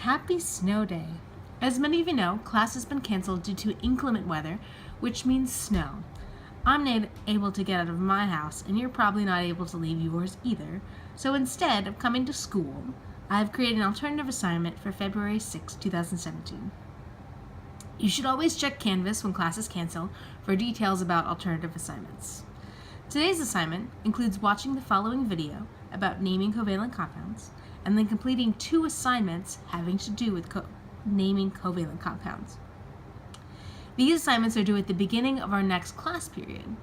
Happy snow day! As many of you know, class has been canceled due to inclement weather, which means snow. I'm not able to get out of my house, and you're probably not able to leave yours either. So instead of coming to school, I've created an alternative assignment for February 6, 2017. You should always check Canvas when class is canceled for details about alternative assignments. Today's assignment includes watching the following video about naming covalent compounds, and then completing 2 assignments having to do with naming covalent compounds. These assignments are due at the beginning of our next class period.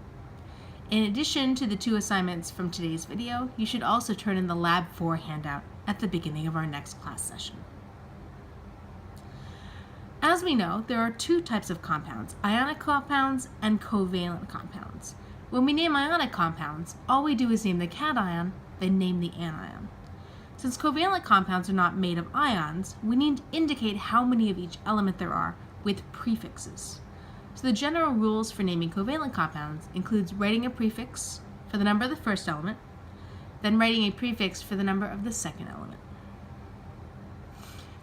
In addition to the 2 assignments from today's video, you should also turn in the Lab 4 handout at the beginning of our next class session. As we know, there are 2 types of compounds, ionic compounds and covalent compounds. When we name ionic compounds, all we do is name the cation, then name the anion. Since covalent compounds are not made of ions, we need to indicate how many of each element there are with prefixes. So the general rules for naming covalent compounds includes writing a prefix for the number of the first element, then writing a prefix for the number of the second element.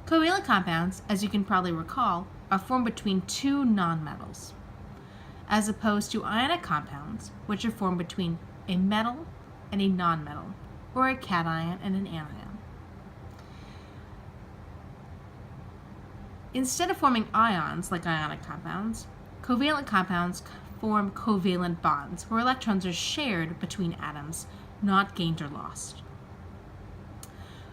Covalent compounds, as you can probably recall, are formed between 2 nonmetals, as opposed to ionic compounds, which are formed between a metal and a nonmetal, or a cation and an anion. Instead of forming ions like ionic compounds, covalent compounds form covalent bonds, where electrons are shared between atoms, not gained or lost.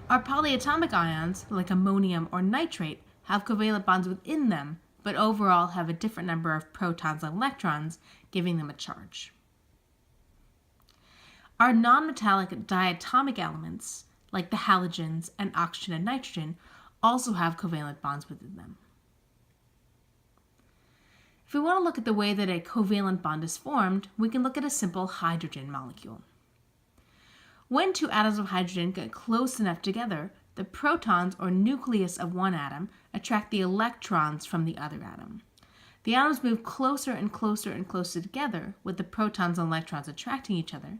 Our polyatomic ions, like ammonium or nitrate, have covalent bonds within them, but overall have a different number of protons and electrons, giving them a charge. Our nonmetallic diatomic elements, like the halogens and oxygen and nitrogen, also have covalent bonds within them. If we want to look at the way that a covalent bond is formed, we can look at a simple hydrogen molecule. When 2 atoms of hydrogen get close enough together, the protons or nucleus of one atom attract the electrons from the other atom. The atoms move closer and closer and closer together, with the protons and electrons attracting each other,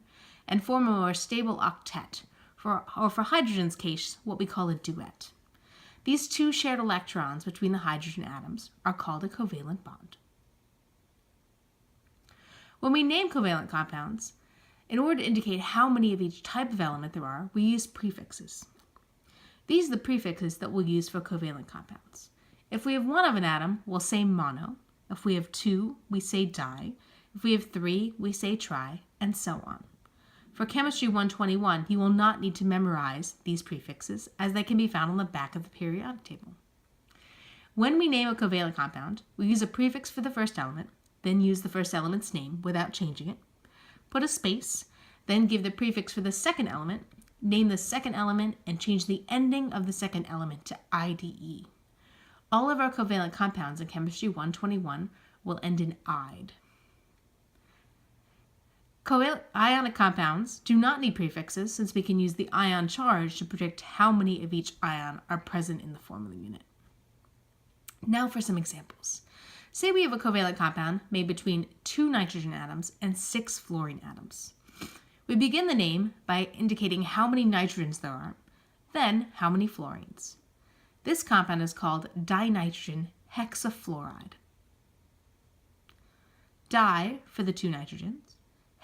and form a more stable octet, or for hydrogen's case, what we call a duet. These 2 shared electrons between the hydrogen atoms are called a covalent bond. When we name covalent compounds, in order to indicate how many of each type of element there are, we use prefixes. These are the prefixes that we'll use for covalent compounds. If we have 1 of an atom, we'll say mono. If we have 2, we say di. If we have 3, we say tri, and so on. For Chem121, you will not need to memorize these prefixes, as they can be found on the back of the periodic table. When we name a covalent compound, we use a prefix for the first element, then use the first element's name without changing it, put a space, then give the prefix for the second element, name the second element, and change the ending of the second element to IDE. All of our covalent compounds in Chemistry 121 will end in "ide." Ionic compounds do not need prefixes, since we can use the ion charge to predict how many of each ion are present in the formula unit. Now for some examples. Say we have a covalent compound made between 2 nitrogen atoms and 6 fluorine atoms. We begin the name by indicating how many nitrogens there are, then how many fluorines. This compound is called dinitrogen hexafluoride. Di for the 2 nitrogens,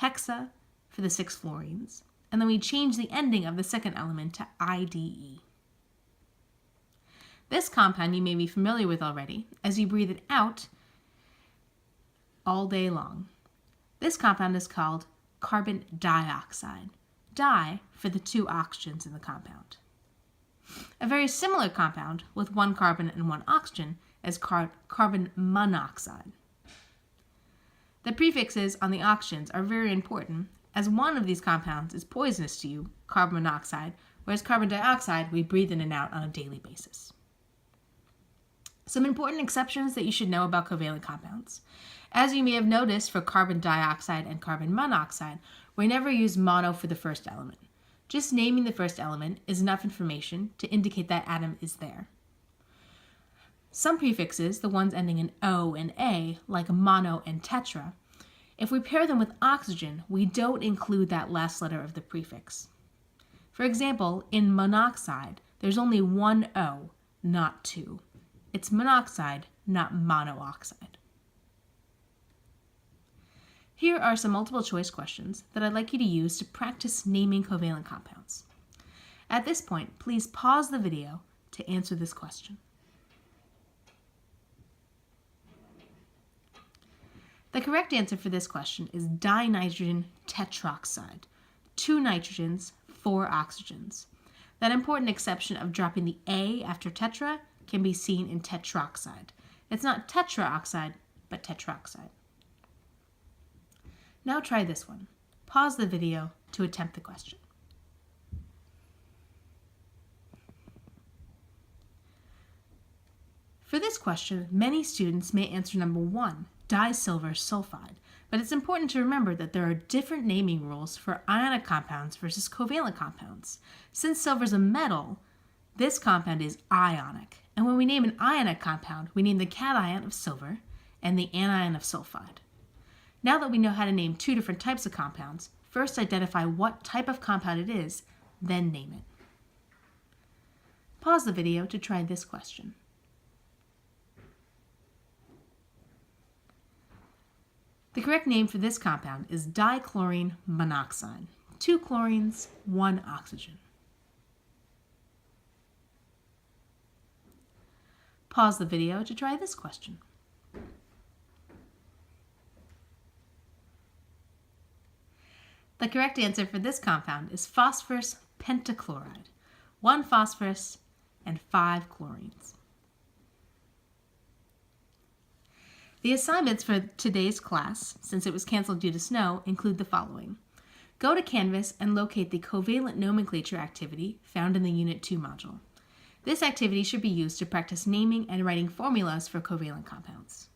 hexa for the 6 fluorines, and then we change the ending of the second element to IDE. This compound you may be familiar with already, as you breathe it out all day long. This compound is called carbon dioxide, di for the 2 oxygens in the compound. A very similar compound with 1 carbon and 1 oxygen is carbon monoxide. The prefixes on the oxygens are very important, as one of these compounds is poisonous to you, carbon monoxide, whereas carbon dioxide we breathe in and out on a daily basis. Some important exceptions that you should know about covalent compounds. As you may have noticed for carbon dioxide and carbon monoxide, we never use mono for the first element. Just naming the first element is enough information to indicate that atom is there. Some prefixes, the ones ending in O and A, like mono and tetra, if we pair them with oxygen, we don't include that last letter of the prefix. For example, in monoxide, there's only one O, not 2. It's monoxide, not monoxide. Here are some multiple choice questions that I'd like you to use to practice naming covalent compounds. At this point, please pause the video to answer this question. The correct answer for this question is dinitrogen tetroxide. 2 nitrogens, 4 oxygens. That important exception of dropping the A after tetra can be seen in tetroxide. It's not tetraoxide, but tetroxide. Now try this one. Pause the video to attempt the question. For this question, many students may answer number 1, disilver sulfide, but it's important to remember that there are different naming rules for ionic compounds versus covalent compounds. Since silver is a metal, this compound is ionic, and when we name an ionic compound, we name the cation of silver and the anion of sulfide. Now that we know how to name 2 different types of compounds, first identify what type of compound it is, then name it. Pause the video to try this question. The correct name for this compound is dichlorine monoxide. 2 chlorines, 1 oxygen. Pause the video to try this question. The correct answer for this compound is phosphorus pentachloride. 1 phosphorus and 5 chlorines. The assignments for today's class, since it was canceled due to snow, include the following. Go to Canvas and locate the covalent nomenclature activity found in the Unit 2 module. This activity should be used to practice naming and writing formulas for covalent compounds.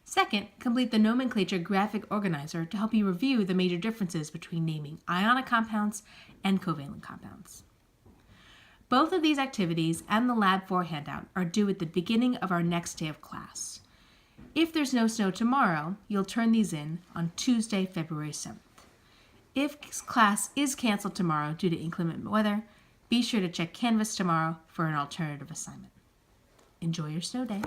Second, complete the nomenclature graphic organizer to help you review the major differences between naming ionic compounds and covalent compounds. Both of these activities and the Lab 4 handout are due at the beginning of our next day of class. If there's no snow tomorrow, you'll turn these in on Tuesday, February 7th. If class is canceled tomorrow due to inclement weather, be sure to check Canvas tomorrow for an alternative assignment. Enjoy your snow day.